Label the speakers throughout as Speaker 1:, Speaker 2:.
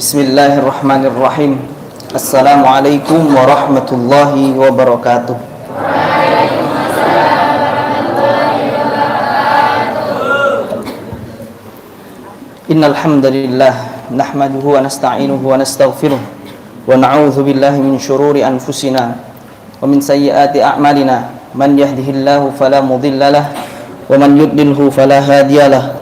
Speaker 1: Bismillahirrahmanirrahim. Assalamualaikum warahmatullahi wabarakatuh. Innal hamdalillah nahmaduhu wa nasta'inuhu wa nastaghfiruh wa na'udzu billahi min syururi anfusina wa min sayyiati a'malina. Man yahdihillahu fala mudilla lahu wa man yudlilhu fala hadiyalah.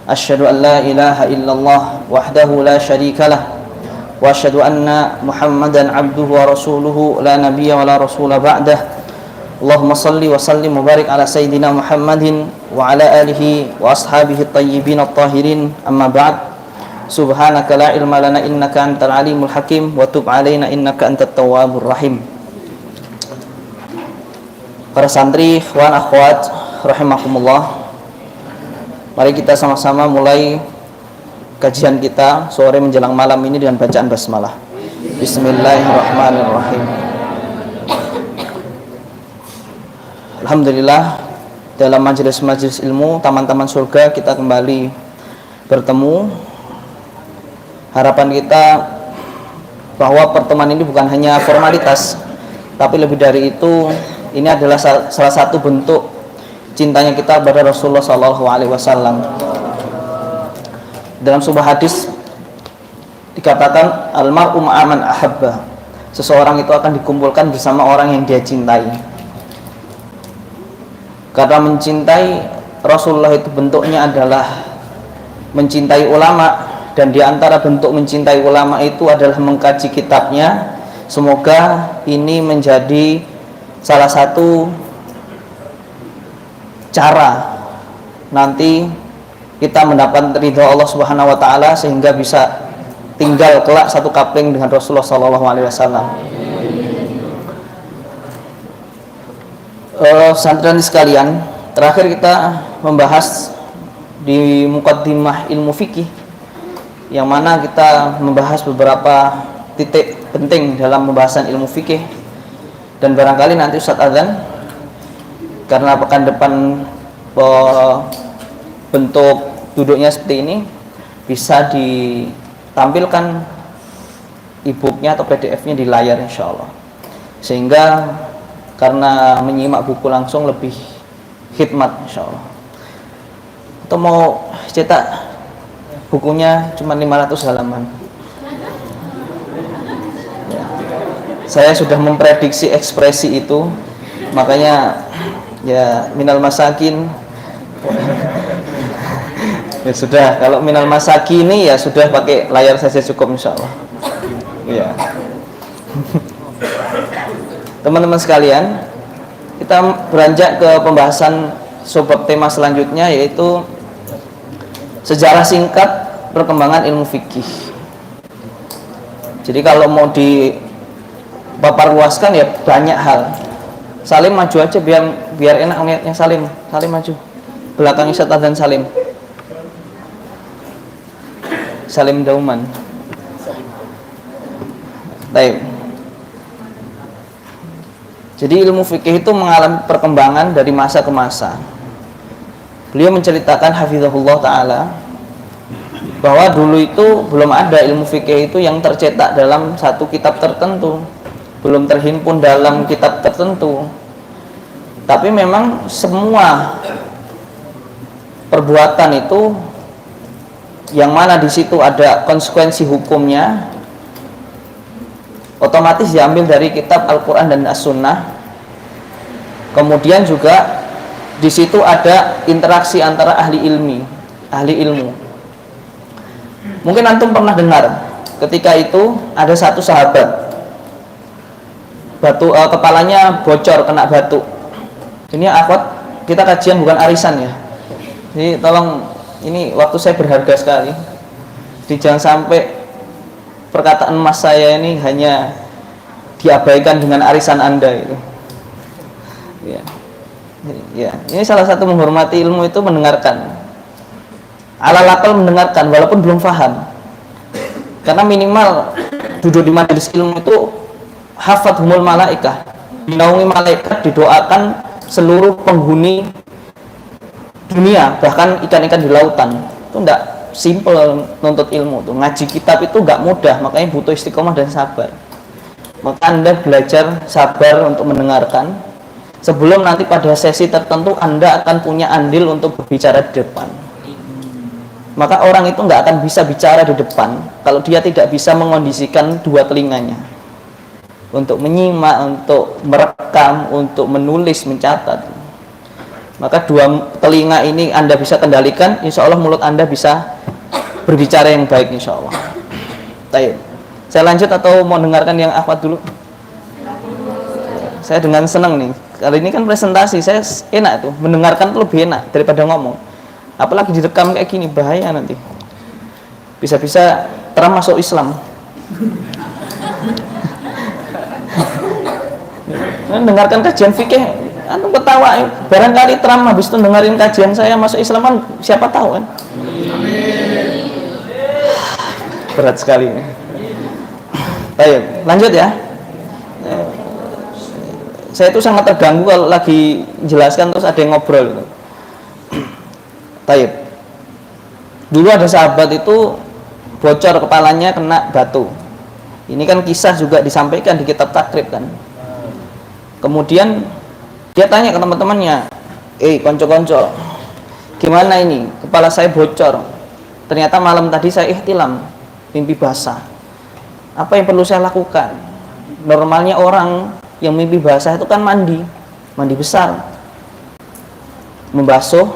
Speaker 1: Asyhadu an la ilaha illallah wahdahu la syarika lah wa asyhadu anna Muhammadan abduhu wa rasuluhu la nabiyya wa la rasula ba'dah. Allahumma salli wa sallim wa barik ala sayyidina Muhammadin wa ala alihi wa ashabihi at-tayyibin at-tahirin. Amma ba'd. Subhanaka la ilma lana innaka antal alimul hakim wa tub alaina innaka antat tawwabur rahim. Para santri, ikhwan akhwat rahimakumullah, mari kita sama-sama mulai kajian kita sore menjelang malam ini dengan bacaan basmalah. Bismillahirrahmanirrahim. Alhamdulillah, dalam majelis-majelis ilmu taman-taman surga kita kembali bertemu. Harapan kita bahwa pertemuan ini bukan hanya formalitas, tapi lebih dari itu, ini adalah salah satu bentuk cintanya kita kepada Rasulullah SAW. Dalam sebuah hadis dikatakan almar'u ma'aman ahabba, seseorang itu akan dikumpulkan bersama orang yang dia cintai. Karena mencintai Rasulullah itu bentuknya adalah mencintai ulama, dan di antara bentuk mencintai ulama itu adalah mengkaji kitabnya. Semoga ini menjadi salah satu cara nanti kita mendapat ridho Allah Subhanahu wa taala sehingga bisa tinggal kelak satu kapling dengan Rasulullah sallallahu alaihi wasallam. Santri sekalian, terakhir kita membahas di muqaddimah ilmu fikih, yang mana kita membahas beberapa titik penting dalam pembahasan ilmu fikih. Dan barangkali nanti Ustaz Adzan, karena pekan depan bentuk duduknya seperti ini, bisa ditampilkan e-booknya atau PDF-nya di layar insya Allah, sehingga karena menyimak buku langsung lebih khidmat insya Allah. Atau mau cetak bukunya cuma 500 halaman. Saya sudah memprediksi ekspresi itu, makanya ya minal masakin ya sudah, kalau minal masakin ini ya sudah pakai layar saja cukup insyaallah. Ya. Teman-teman sekalian, kita beranjak ke pembahasan subbab tema selanjutnya, yaitu sejarah singkat perkembangan ilmu fikih. Jadi kalau mau dipapar luaskan ya banyak hal. Salim maju aja biar enak ngeliatnya. Salim maju. Belakang Ustaz Adzan Salim. Salim Dauman. Baik. Jadi ilmu fikih itu mengalami perkembangan dari masa ke masa. Beliau menceritakan hafizahullah ta'ala bahwa dulu itu belum ada ilmu fikih itu yang tercetak dalam satu kitab tertentu, belum terhimpun dalam kitab tertentu. Tapi memang semua perbuatan itu yang mana di situ ada konsekuensi hukumnya, otomatis diambil dari kitab Al-Quran dan As-Sunnah. Kemudian juga di situ ada interaksi antara ahli ilmu. Mungkin antum pernah dengar ketika itu ada satu sahabat kepalanya bocor kena batu. Ini akhwat, kita kajian bukan arisan ya. Jadi tolong, ini waktu saya berharga sekali. Jadi jangan sampai perkataan mas saya ini hanya diabaikan dengan arisan Anda itu. Ya, ini salah satu menghormati ilmu itu mendengarkan. Alal-akal mendengarkan walaupun belum paham. Karena minimal duduk di majelis ilmu itu hafadhumul malaikah, dinaungi malaikat, didoakan seluruh penghuni dunia, bahkan ikan-ikan di lautan. Itu enggak simple nuntut ilmu tuh. Ngaji kitab itu nggak mudah, makanya butuh istiqomah dan sabar. Maka Anda belajar sabar untuk mendengarkan, sebelum nanti pada sesi tertentu Anda akan punya andil untuk berbicara di depan. Maka orang itu nggak akan bisa bicara di depan kalau dia tidak bisa mengondisikan dua telinganya untuk menyimak, untuk merekam, untuk menulis, mencatat. Maka dua telinga ini Anda bisa kendalikan, insya Allah mulut Anda bisa berbicara yang baik, insya Allah. Baik. Saya lanjut atau mau dengarkan yang Ahmad dulu? Saya dengan senang nih. Kali ini kan presentasi, saya enak tuh. Mendengarkan tuh lebih enak daripada ngomong. Apalagi direkam kayak gini, bahaya nanti. Bisa-bisa Trump masuk Islam. Dengarkan kajian fikih, antum ketawa. Barangkali Trump habis itu dengerin kajian saya masuk Islam, kan siapa tahu kan? Berat sekali ini. Baik, lanjut ya. Saya itu sangat terganggu kalau lagi jelaskan terus ada yang ngobrol gitu. Baik. Dulu ada sahabat itu bocor kepalanya kena batu. Ini kan kisah juga disampaikan di kitab takrib kan. Kemudian dia tanya ke teman-temannya, konco-konco, gimana ini? Kepala saya bocor. Ternyata malam tadi saya ihtilam, mimpi basah. Apa yang perlu saya lakukan? Normalnya orang yang mimpi basah itu kan mandi besar, membasuh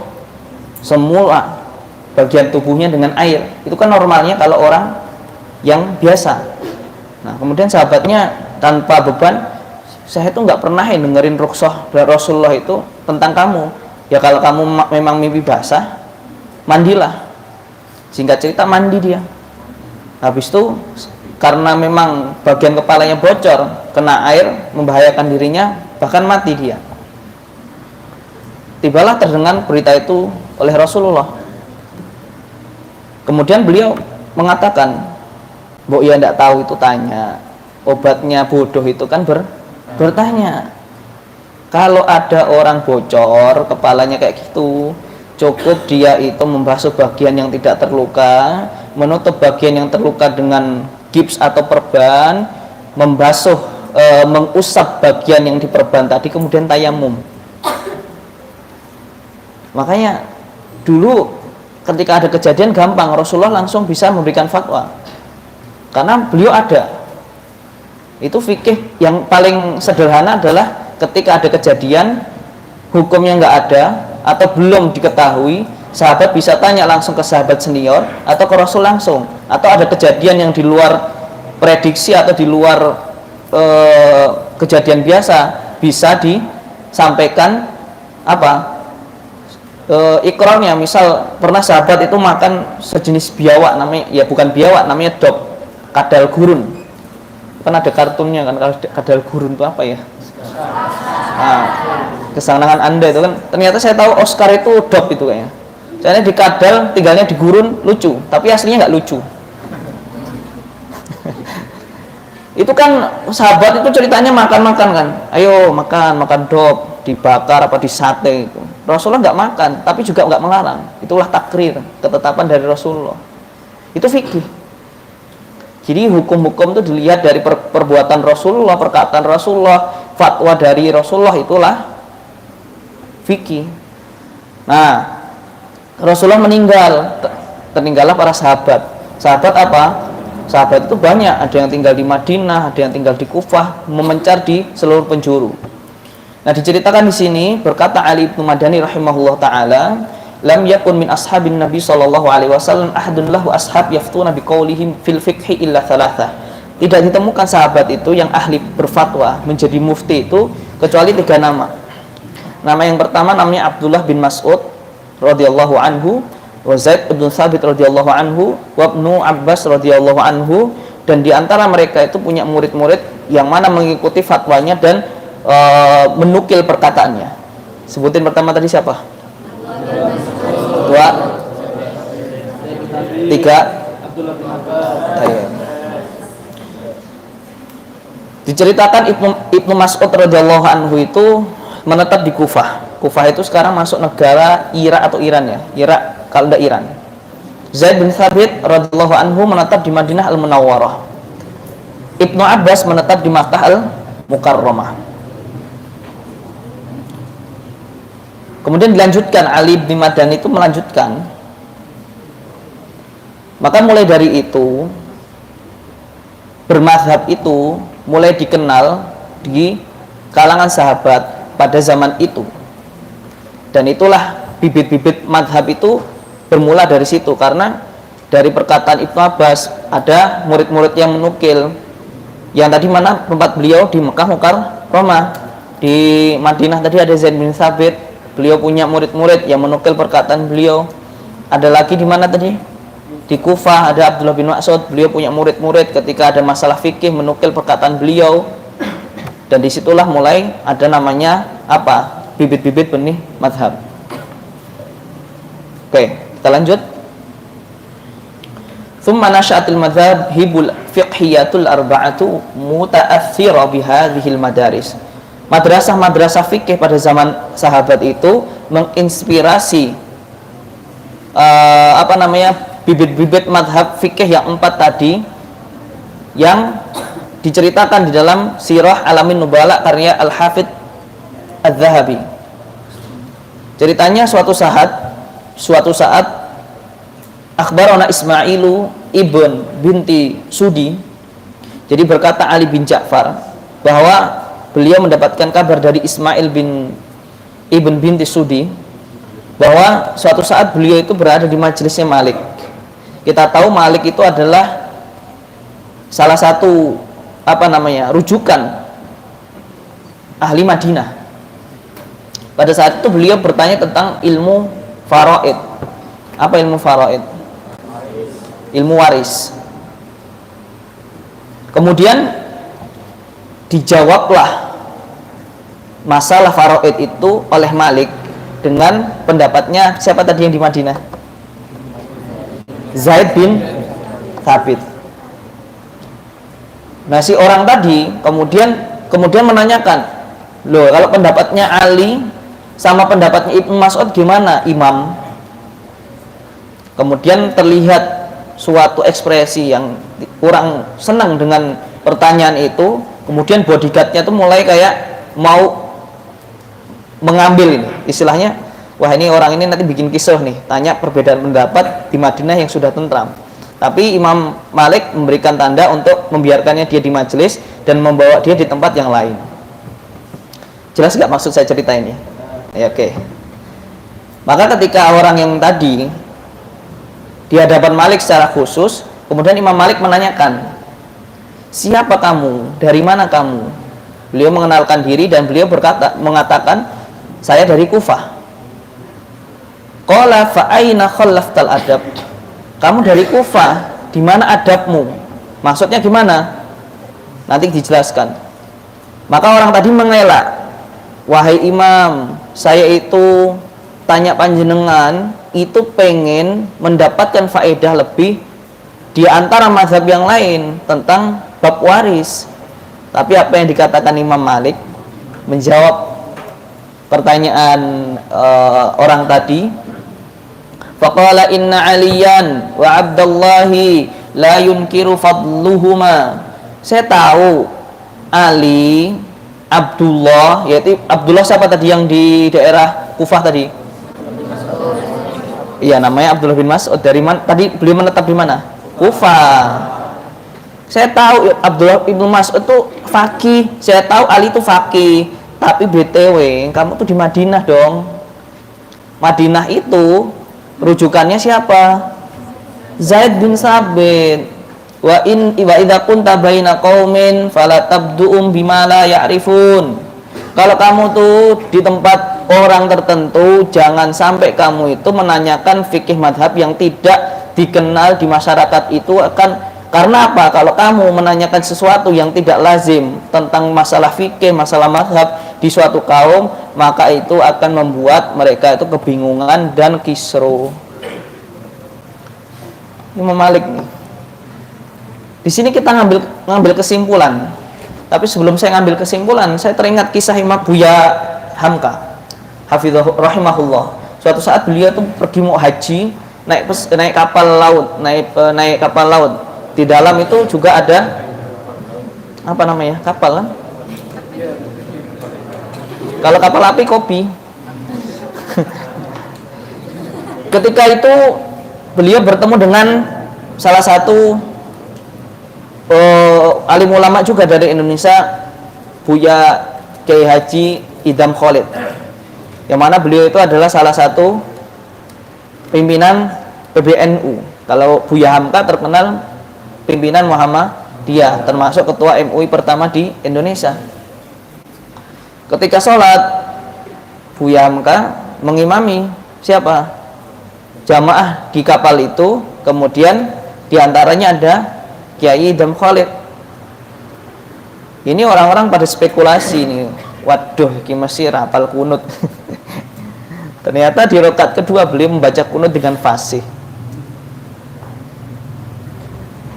Speaker 1: semua bagian tubuhnya dengan air. Itu kan normalnya kalau orang yang biasa. Nah, kemudian sahabatnya tanpa beban, saya itu nggak pernah dengerin rukhsah dari Rasulullah itu tentang kamu. Ya kalau kamu memang mimpi basah, mandilah. Singkat cerita mandi dia. Habis itu karena memang bagian kepalanya bocor, kena air, membahayakan dirinya, bahkan mati dia. Tibalah terdengar berita itu oleh Rasulullah. Kemudian beliau mengatakan, "Mbok ya ndak tahu itu tanya. Obatnya bodoh itu kan bertanya. Kalau ada orang bocor kepalanya kayak gitu, cukup dia itu membasuh bagian yang tidak terluka, menutup bagian yang terluka dengan gips atau perban, membasuh, mengusap bagian yang diperban tadi, kemudian tayamum." Makanya dulu ketika ada kejadian gampang, Rasulullah langsung bisa memberikan fatwa karena beliau ada. Itu fikih yang paling sederhana adalah ketika ada kejadian hukumnya nggak ada atau belum diketahui, sahabat bisa tanya langsung ke sahabat senior atau ke Rasul langsung. Atau ada kejadian yang di luar prediksi atau di luar kejadian biasa, bisa disampaikan ikrarnya. Misal pernah sahabat itu makan sejenis biawak, namanya, ya bukan biawak, namanya dop, kadal gurun. Kan ada kartunnya kan, kadal gurun itu apa ya? Nah, kesenangan Anda itu kan, ternyata saya tahu Oscar itu dop itu kayaknya. Soalnya di kadal, tinggalnya di gurun, lucu, tapi aslinya nggak lucu. Itu kan sahabat itu ceritanya makan-makan kan, ayo makan dop, dibakar apa disate itu. Rasulullah nggak makan, tapi juga nggak melarang. Itulah takrir, ketetapan dari Rasulullah. Itu fikih. Jadi hukum-hukum itu dilihat dari perbuatan Rasulullah, perkataan Rasulullah, fatwa dari Rasulullah, itulah fikih. Nah, Rasulullah meninggal, tertinggallah para sahabat. Sahabat apa? Sahabat itu banyak, ada yang tinggal di Madinah, ada yang tinggal di Kufah, memencar di seluruh penjuru. Nah, diceritakan di sini, berkata Ali bin Madani rahimahullah taala, lam yakun min ashabin Nabi sallallahu alaihi wasallam ahadun lahu ashab yaftuna biqaulihim fil fiqhi illa thalatha. Tidak ditemukan sahabat itu yang ahli berfatwa menjadi mufti itu kecuali 3 nama. Nama yang pertama namanya Abdullah bin Mas'ud radhiyallahu anhu, wa Zaid bin Thabit radhiyallahu anhu, wa Ibnu Abbas radhiyallahu anhu, dan di antara mereka itu punya murid-murid yang mana mengikuti fatwanya dan menukil perkataannya. Sebutin pertama tadi siapa? 2 3 Diceritakan Ibnu Mas'ud radhiyallahu anhu itu menetap di Kufah. Kufah itu sekarang masuk negara Irak atau Iran ya. Irak kalau tidak Iran. Zaid bin Thabit radhiyallahu anhu menetap di Madinah Al-Munawwarah. Ibnu Abbas menetap di Makkah Al-Mukarramah. Kemudian dilanjutkan, Ali bin Madani itu melanjutkan. Maka mulai dari itu bermadzhab itu mulai dikenal di kalangan sahabat pada zaman itu. Dan itulah bibit-bibit madhab itu bermula dari situ, karena dari perkataan Ibnu Abbas ada murid-murid yang menukil. Yang tadi mana tempat beliau di Mekah Mukarramah, di Madinah tadi ada Zaid bin Thabit, beliau punya murid-murid yang menukil perkataan beliau. Ada lagi di mana tadi? Di Kufah ada Abdullah bin Mas'ud, beliau punya murid-murid ketika ada masalah fikih menukil perkataan beliau. Dan disitulah mulai ada namanya apa? Bibit-bibit benih madhab. Oke, kita lanjut. Thumma nasha'atil madhabul fiqhiyatul arba'atu muta'athira bihadhil madaris. Madrasah-madrasah fikih pada zaman sahabat itu menginspirasi bibit-bibit madhab fikih yang 4 tadi yang diceritakan di dalam Sirah Alamin Nubala karya Al-Hafidh Adz-Dzahabi. Ceritanya suatu saat akhbarana Ismailu ibn binti Sudi. Jadi berkata Ali bin Ja'far bahwa beliau mendapatkan kabar dari Ismail bin ibn binti Sudi bahwa suatu saat beliau itu berada di majelisnya Malik. Kita tahu Malik itu adalah salah satu rujukan ahli Madinah. Pada saat itu beliau bertanya tentang ilmu faraid. Apa ilmu faraid? Ilmu waris. Kemudian dijawablah masalah faraid itu oleh Malik dengan pendapatnya siapa tadi yang di Madinah? Zaid bin Thabit. Nah, si orang tadi kemudian menanyakan, loh, kalau pendapatnya Ali sama pendapatnya Ibnu Mas'ud gimana, Imam? Kemudian terlihat suatu ekspresi yang kurang senang dengan pertanyaan itu. Kemudian bodyguardnya itu mulai kayak mau mengambil ini, istilahnya, wah ini orang ini nanti bikin kisah nih, tanya perbedaan pendapat di Madinah yang sudah tentram. Tapi Imam Malik memberikan tanda untuk membiarkannya dia di majelis dan membawa dia di tempat yang lain. Jelas nggak maksud saya cerita ini? Ya, oke. Maka ketika orang yang tadi di hadapan Malik secara khusus, kemudian Imam Malik menanyakan, siapa kamu? Dari mana kamu? Beliau mengenalkan diri dan beliau mengatakan, saya dari Kufah. Qala fa aina khallaftal adab? Kamu dari Kufah, di mana adabmu? Maksudnya gimana? Nanti dijelaskan. Maka orang tadi mengelak, wahai Imam, saya itu tanya panjenengan itu pengen mendapatkan faedah lebih di antara mazhab yang lain tentang bab waris. Tapi apa yang dikatakan Imam Malik menjawab pertanyaan orang tadi, faqala inna aliyan wa abdallahi la yunkiru fadluhuma. Saya tahu Ali, Abdullah, yaitu Abdullah siapa tadi yang di daerah Kufah tadi? Iya, namanya Abdullah bin Mas'ud. Dari mana tadi beliau menetap di mana? Kufah. Saya tahu Abdullah bin Mas'ud itu faqih, saya tahu Ali itu faqih. Tapi BTW, kamu tuh di Madinah dong. Madinah itu rujukannya siapa? Zaid bin Thabit. Wa idza kunta baina qaumin fala tabdu'um bima la ya'rifun. Kalau kamu tuh di tempat orang tertentu, jangan sampai kamu itu menanyakan fikih madhab yang tidak dikenal di masyarakat itu. Karena apa? Kalau kamu menanyakan sesuatu yang tidak lazim tentang masalah fikih, masalah madhab di suatu kaum, maka itu akan membuat mereka itu kebingungan dan kisruh. Imam Malik nih. Di sini kita ngambil kesimpulan. Tapi sebelum saya ngambil kesimpulan, saya teringat kisah Imam Buya Hamka, hafidhahu rahimahullah. Suatu saat beliau tuh pergi mau haji naik kapal laut, naik kapal laut. Di dalam itu juga ada apa namanya? Kapal kan? Kalau kapal api kopi. Ketika itu beliau bertemu dengan salah satu alim ulama juga dari Indonesia, Buya Kiai Haji Idham Khalid, yang mana beliau itu adalah salah satu pimpinan PBNU. Kalau Buya Hamka terkenal pimpinan Muhammadiyah, termasuk ketua MUI pertama di Indonesia. Ketika sholat, Buya Hamka mengimami siapa? Jamaah di kapal itu. Kemudian diantaranya ada Kiai Idham Khalid. Ini orang-orang pada spekulasi nih, waduh Ki Mesir hafal kunut. Ternyata di rakaat kedua beliau membaca kunut dengan fasih.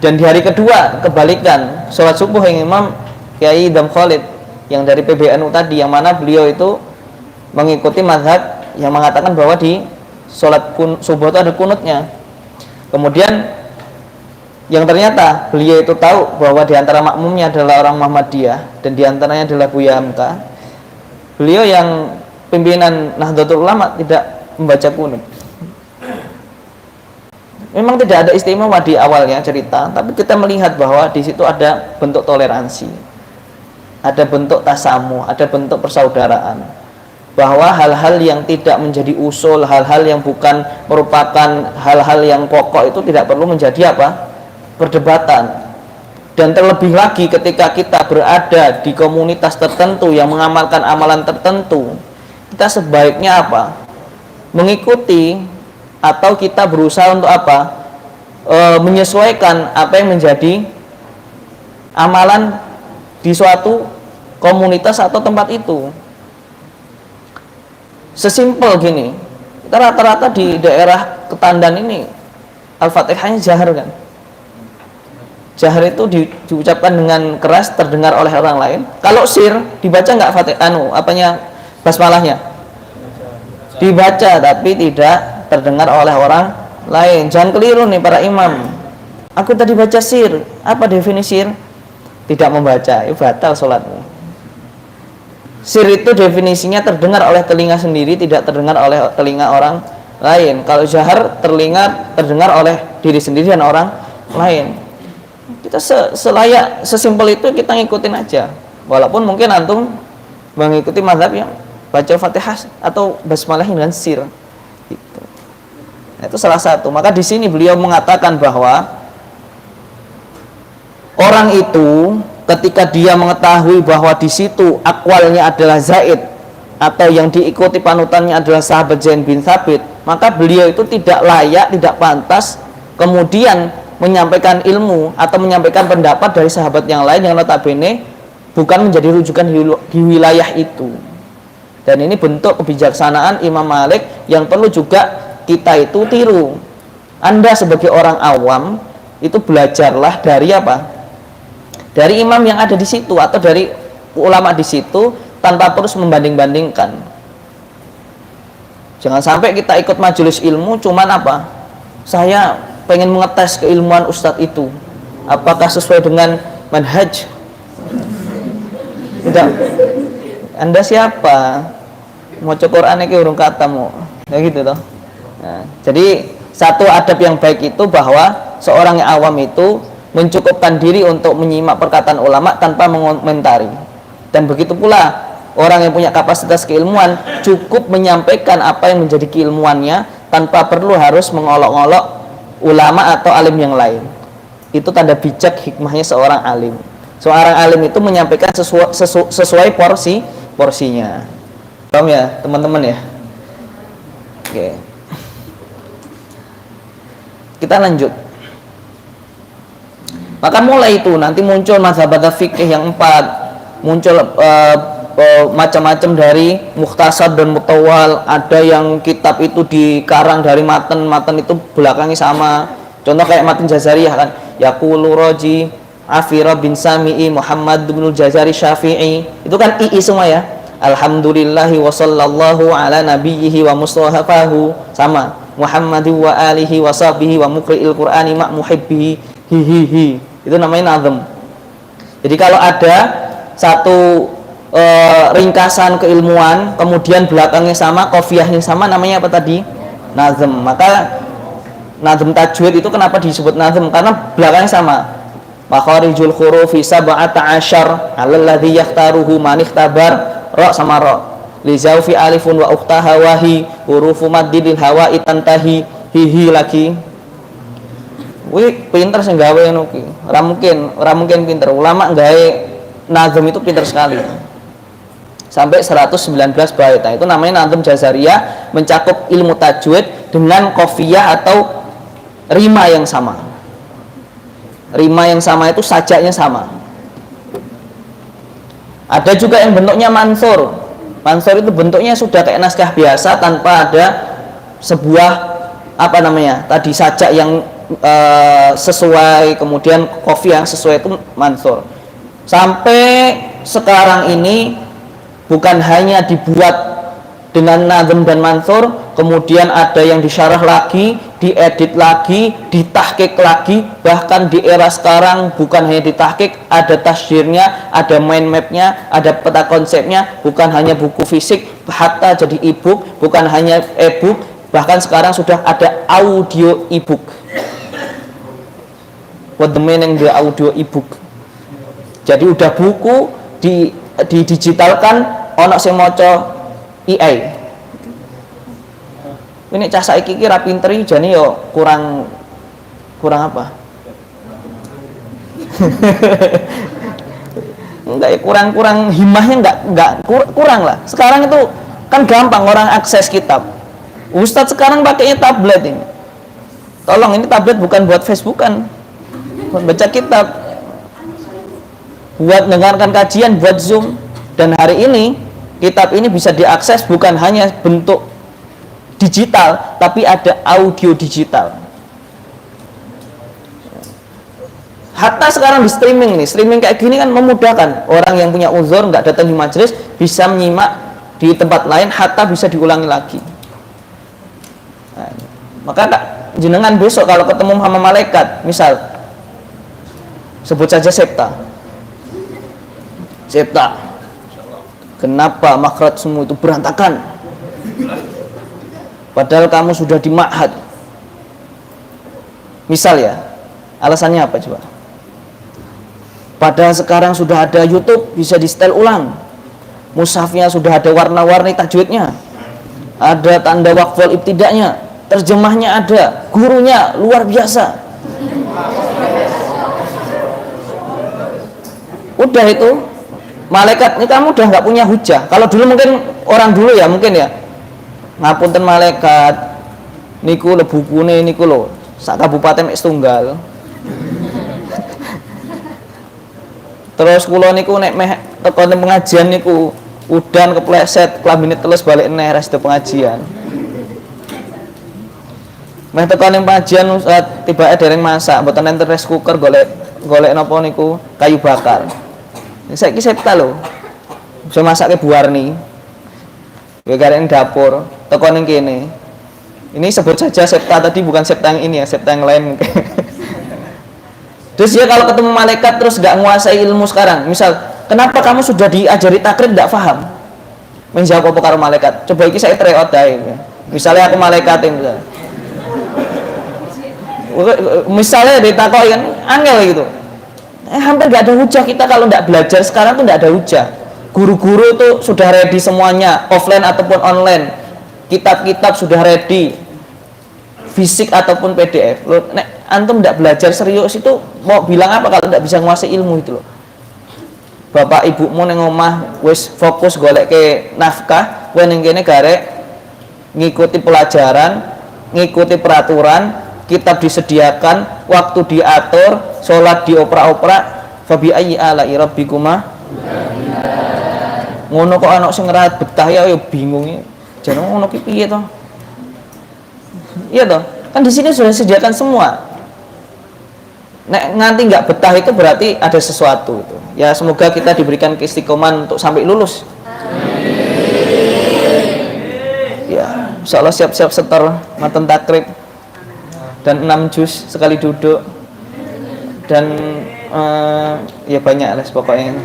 Speaker 1: Dan di hari kedua kebalikan, sholat subuh yang imam Kiai Idham Khalid yang dari PBNU tadi, yang mana beliau itu mengikuti mazhab yang mengatakan bahwa di sholat subuh itu ada kunutnya. Kemudian yang ternyata beliau itu tahu bahwa di antara makmumnya adalah orang Muhammadiyah dan di antaranya adalah Buya Hamka. Beliau yang pimpinan Nahdlatul Ulama tidak membaca kunut. Memang tidak ada istimewa di awalnya cerita, tapi kita melihat bahwa di situ ada bentuk toleransi, ada bentuk tasamuh, ada bentuk persaudaraan, bahwa hal-hal yang tidak menjadi usul, hal-hal yang bukan merupakan hal-hal yang pokok itu tidak perlu menjadi apa? Perdebatan. Dan terlebih lagi ketika kita berada di komunitas tertentu yang mengamalkan amalan tertentu, kita sebaiknya apa? Mengikuti atau kita berusaha untuk apa? Menyesuaikan apa yang menjadi amalan di suatu komunitas atau tempat itu. Sesimpel gini, kita rata-rata di daerah Ketandan ini Al-Fatihahnya jahar kan. Jahar itu diucapkan dengan keras, terdengar oleh orang lain. Kalau sir dibaca nggak basmalahnya? Dibaca tapi tidak terdengar oleh orang lain. Jangan keliru nih para imam. Aku tadi baca sir. Apa definisi sir? Tidak membaca, itu batal sholatmu. Sir itu definisinya terdengar oleh telinga sendiri, tidak terdengar oleh telinga orang lain. Kalau jahar terdengar oleh diri sendiri dan orang lain. Kita sesimpel itu kita ngikutin aja. Walaupun mungkin antum mengikuti mazhab yang baca Fatihah atau basmalah dengan sir. Gitu. Nah, itu salah satu. Maka di sini beliau mengatakan bahwa orang itu ketika dia mengetahui bahwa di situ akwalnya adalah Zaid atau yang diikuti panutannya adalah sahabat Zaid bin Thabit, maka beliau itu tidak layak, tidak pantas kemudian menyampaikan ilmu atau menyampaikan pendapat dari sahabat yang lain yang notabene bukan menjadi rujukan di wilayah itu. Dan ini bentuk kebijaksanaan Imam Malik yang perlu juga kita itu tiru. Anda sebagai orang awam itu belajarlah dari apa? Dari imam yang ada di situ atau dari ulama di situ tanpa terus membanding-bandingkan. Jangan sampai kita ikut majelis ilmu cuman apa? Saya pengen mengetes keilmuan ustadz itu, apakah sesuai dengan manhaj? Tidak. Anda siapa? Mau Quran iki urung katamu. Ya gitu toh. Nah, jadi satu adab yang baik itu bahwa seorang yang awam itu mencukupkan diri untuk menyimak perkataan ulama tanpa mengomentari. Dan begitu pula orang yang punya kapasitas keilmuan cukup menyampaikan apa yang menjadi keilmuannya tanpa perlu harus mengolok-olok ulama atau alim yang lain. Itu tanda bijak hikmahnya seorang alim. Seorang alim itu menyampaikan sesuai porsinya. Paham ya teman-teman ya? Oke. Kita lanjut. Maka mulai itu nanti muncul mazhab fikih yang 4, muncul macam-macam dari mukhtasar dan mutawal. Ada yang kitab itu dikarang dari matan itu belakangnya sama. Contoh kayak matan Jazariyah kan, Yaqulu Raji Afira bin Sami'i Muhammad bin Jazari Syafi'i. Itu kan II semua ya. Alhamdulillahi wa sallallahu ala nabiyhi wa mustahafahu. Sama. Muhammadin wa alihi wa sahbihi wa muqri'il Qur'ani ma muhibbihi hihihi. Itu namanya nazm. Jadi kalau ada satu ringkasan keilmuan kemudian belakangnya sama, qafiyahnya sama, namanya apa tadi? Nazm. Maka nazm tajwid itu kenapa disebut nazm? Karena belakangnya sama. Makharijul hurufi sab'ata asyar 'alal ladzi yahtaruhu man ikhtabar, ra sama ra. Li zaufi alifun wa ukhtaha wahi hurufu maddil hawa'i tantahi hihi lagi. Wih, pinter sing gawe ngono ki. Ora mungkin pinter. Ulama gawe nazm itu pinter sekali. Sampai 119 bait. Nah, itu namanya nazm jazariyah, mencakup ilmu tajwid dengan qafiyah atau rima yang sama. Rima yang sama itu sajaknya sama. Ada juga yang bentuknya mansur. Mansur itu bentuknya sudah kayak naskah biasa tanpa ada sebuah apa namanya? Tadi sajak yang sesuai, kemudian qafiyah yang sesuai, itu mansur. Sampai sekarang ini bukan hanya dibuat dengan nazm dan mansur, kemudian ada yang disyarah lagi, diedit lagi, ditahqiq lagi. Bahkan di era sekarang bukan hanya ditahqiq, ada tasjirnya, ada mind mapnya, ada peta konsepnya. Bukan hanya buku fisik, hatta jadi e-book. Bukan hanya e-book, bahkan sekarang sudah ada audio e-book. What the meaning the audio e-book? Jadi udah buku didigitalkan, ono sing maca AI. Ini cah saiki iki ra pinter jane yo kurang apa? Enggak ya, kurang himahnya enggak kurang lah. Sekarang itu kan gampang orang akses kitab. Ustadz sekarang pakainya tablet ini. Tolong, ini tablet bukan buat Facebookan, buat baca kitab, buat mendengarkan kajian, buat Zoom. Dan hari ini kitab ini bisa diakses bukan hanya bentuk digital, tapi ada audio digital. Hatta sekarang di streaming nih, streaming kayak gini kan memudahkan orang yang punya uzur nggak datang di majelis bisa menyimak di tempat lain, hatta bisa diulangi lagi. Nah, maka jenengan besok kalau ketemu sama malaikat, misal sebut saja Septa, kenapa makhrajmu itu berantakan? Padahal kamu sudah di ma'had. Misal ya, alasannya apa coba? Padahal sekarang sudah ada YouTube, bisa di setel ulang. Mushafnya sudah ada warna-warni tajwidnya, ada tanda waqful ibtidaknya, terjemahnya ada, gurunya luar biasa. Udah itu, malaikat ini kamu udah nggak punya hujah. Kalau dulu mungkin orang dulu ya mungkin ya, ngapunten malaikat niku le bukune niku lho sak kabupaten mek setunggal. Terus kula niku nek meh teko pengajian niku udan kepleset klambine teles balik neh res pengajian. Meh teko ning pengajian tibake dereng masak, mboten enten rice cooker golek napa niku kayu bakar. Saiki Septa lho. Bisa masake Bu Warni. Ya garek dapur, teko ning kene. Ini sebut saja Septa tadi, bukan Septa yang ini ya, Septa yang lain. Terus dia kalau ketemu malaikat terus nggak menguasai ilmu sekarang, misal, kenapa kamu sudah diajari takrib nggak paham? Menjawab apa karo malaikat? Coba iki saya tryout ae. Misalnya aku malaikat misalnya. Misalnya ditakoki kan angel gitu. Hampir nggak ada hujah kita kalau nggak belajar sekarang tuh nggak ada hujah. Guru-guru tuh sudah ready semuanya, offline ataupun online. Kitab-kitab sudah ready, fisik ataupun PDF. Loh, nek antum nggak belajar serius itu mau bilang apa kalau nggak bisa menguasai ilmu itu loh. Bapak ibumu neng omah wis fokus golek ke nafkah, kowe ning kene garek ngikuti pelajaran, ngikuti peraturan, kitab disediakan, waktu diatur, sholat dioprak-oprak. Fabi ayyi ala'i rabbikuma. Ngono kok anak sing ngerat betah ya bingung. Jane ngono ki piye to? Iya toh? Kan di sini sudah disediakan semua. Nek nganti nggak betah itu berarti ada sesuatu itu. Ya semoga kita diberikan keistiqomahan untuk sampai lulus. Ya, Insyaallah siap-siap setor matan takrib dan 6 juz sekali duduk dan ya banyak lah pokoknya.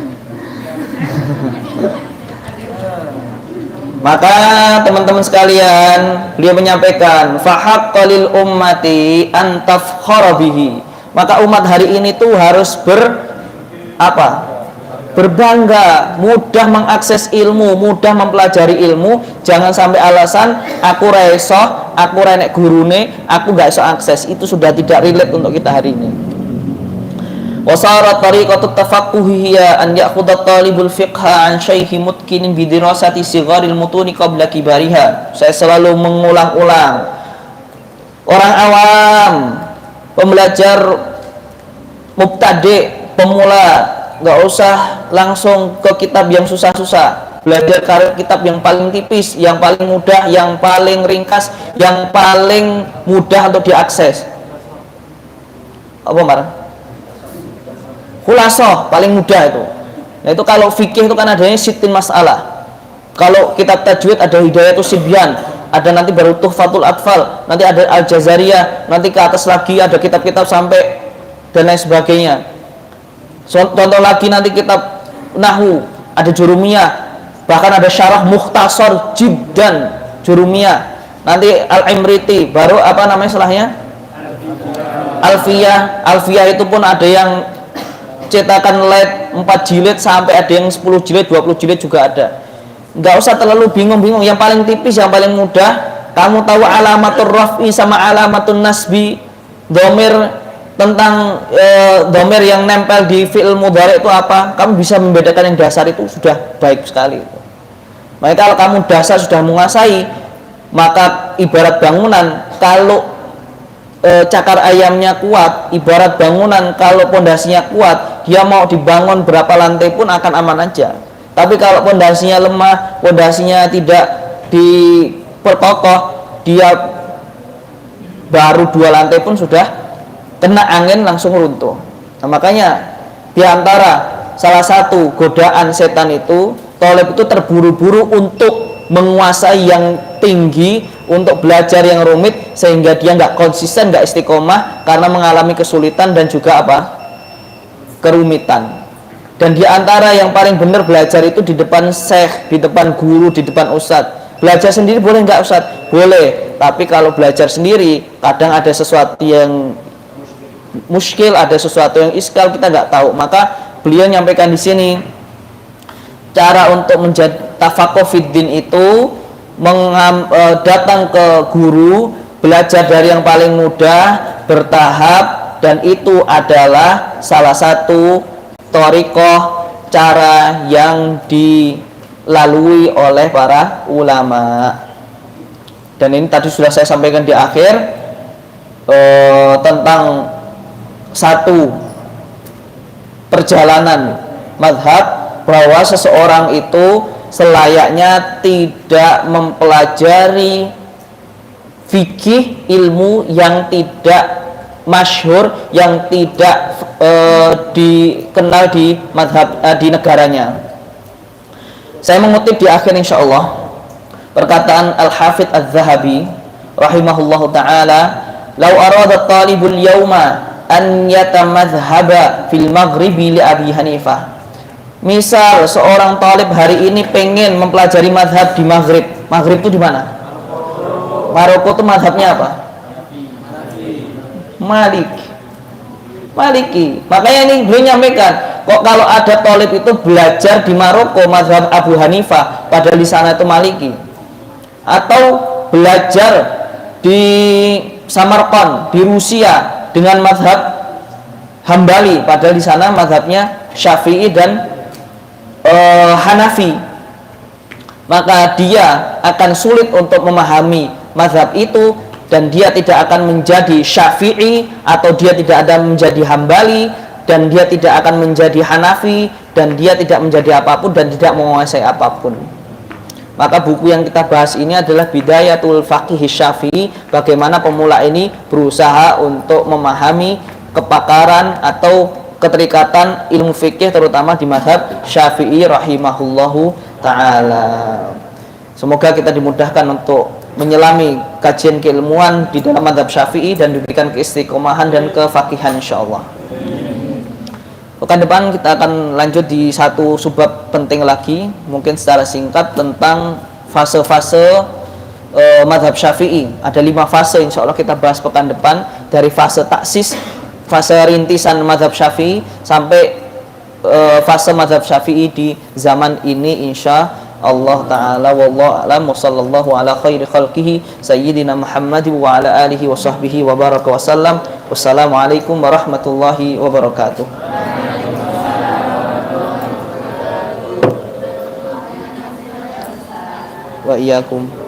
Speaker 1: Maka teman-teman sekalian, beliau menyampaikan fahaqqalil ummati an tafkhara bihi. Maka umat hari ini tuh harus berbangga, mudah mengakses ilmu, mudah mempelajari ilmu. Jangan sampai alasan aku ra iso, aku ra nek gurune, aku gak iso akses. Itu sudah tidak relate untuk kita hari ini. Wasarat tariqatut tafaqquhi hiya an ya'khudha talibul fiqha an syaikhi mutkinin bi dirasati sigharil mutuni qabla kibariha. Saya selalu mengulang-ulang. Orang awam, pembelajar mubtadi', pemula, enggak usah langsung ke kitab yang susah-susah. Belajar kitab yang paling tipis, yang paling mudah, yang paling ringkas, yang paling mudah untuk diakses. Apa Mar? Khulasoh paling mudah itu. Nah itu kalau fikih itu kan adanya sittin masalah. Kalau kitab tajwid ada Hidayatus Sibyan, ada nanti baru Tuhfatul Atfal, nanti ada Al-Jazariyah, nanti ke atas lagi ada kitab-kitab sampai dan lain sebagainya. Contoh lagi nanti kitab Nahwu, ada Jurumiyah, bahkan ada syarah Mukhtasar Jiddan Jurumiyah. Nanti Al-Imriti, baru apa namanya setelahnya? Alfiyah. Alfiyah itu pun ada yang cetakan light 4 jilid sampai ada yang 10 jilid, 20 jilid juga ada. Enggak usah terlalu bingung-bingung, yang paling tipis, yang paling mudah. Kamu tahu alamatur raf'i sama alamatun nasbi, dhamir tentang dhamir yang nempel di fi'il mudhari itu apa, kamu bisa membedakan yang dasar, itu sudah baik sekali. Maka kalau kamu dasar sudah menguasai, maka ibarat bangunan, kalau cakar ayamnya kuat, ibarat bangunan kalau pondasinya kuat, dia mau dibangun berapa lantai pun akan aman aja. Tapi kalau pondasinya lemah, pondasinya tidak diperkokoh, dia baru 2 lantai pun sudah kena angin langsung runtuh. Nah, makanya diantara salah satu godaan setan itu, thalib itu terburu-buru untuk menguasai yang tinggi, untuk belajar yang rumit, sehingga dia nggak konsisten, nggak istiqomah karena mengalami kesulitan dan juga kerumitan. Dan diantara yang paling benar belajar itu di depan syekh, di depan guru, di depan ustadz. Belajar sendiri boleh nggak ustadz? Boleh. Tapi kalau belajar sendiri kadang ada sesuatu yang muskil, ada sesuatu yang iskal, kita nggak tahu. Maka beliau nyampaikan di sini cara untuk menjadi tafaqquh fiddin itu datang ke guru, belajar dari yang paling mudah, bertahap, dan itu adalah salah satu thariqah, cara yang dilalui oleh para ulama. Dan ini tadi sudah saya sampaikan di akhir tentang satu perjalanan madhab, bahwa seseorang itu selayaknya tidak mempelajari fikih, ilmu yang tidak masyhur, yang tidak dikenal di madhab di negaranya. Saya mengutip di akhir insyaallah perkataan Al-Hafidz Az-Zahabi rahimahullahu taala, "Lau arada talibul yauma an yatamadhhaba fil maghribi li Abi Hanifah." Misal seorang talib hari ini pengen mempelajari madhab di Maghrib. Maghrib itu di mana? Maroko itu madhabnya apa? Maliki. Makanya ini beliau nyampaikan, kok kalau ada talib itu belajar di Maroko madhab Abu Hanifah, padahal di sana itu Maliki. Atau belajar di Samarkand, di Rusia dengan madhab Hambali, padahal di sana madhabnya Syafi'i dan Hanafi, maka dia akan sulit untuk memahami mazhab itu, dan dia tidak akan menjadi Syafi'i, atau dia tidak akan menjadi Hambali, dan dia tidak akan menjadi Hanafi, dan dia tidak menjadi apapun dan tidak menguasai apapun. Maka buku yang kita bahas ini adalah Bidayatul Faqih Syafi'i, bagaimana pemula ini berusaha untuk memahami kepakaran atau keterikatan ilmu fikih terutama di mazhab Syafi'i rahimahullahu ta'ala. Semoga kita dimudahkan untuk menyelami kajian keilmuan di dalam mazhab Syafi'i dan diberikan keistiqomahan dan kefaqihan insyaallah. Pekan depan kita akan lanjut di satu subbab penting lagi, mungkin secara singkat tentang fase-fase mazhab Syafi'i. Ada 5 fase insyaallah kita bahas pekan depan, dari fase taksis, fase rintisan mazhab Syafi'i sampai fase mazhab Syafi'i di zaman ini insyaallah taala. Wallahu a'lam wa sallallahu ala khairi khalqihi sayyidina Muhammad wa ala alihi wa sahbihi wa baraka wa sallam. Wassalamualaikum warahmatullahi wabarakatuh. Wa iyyakum.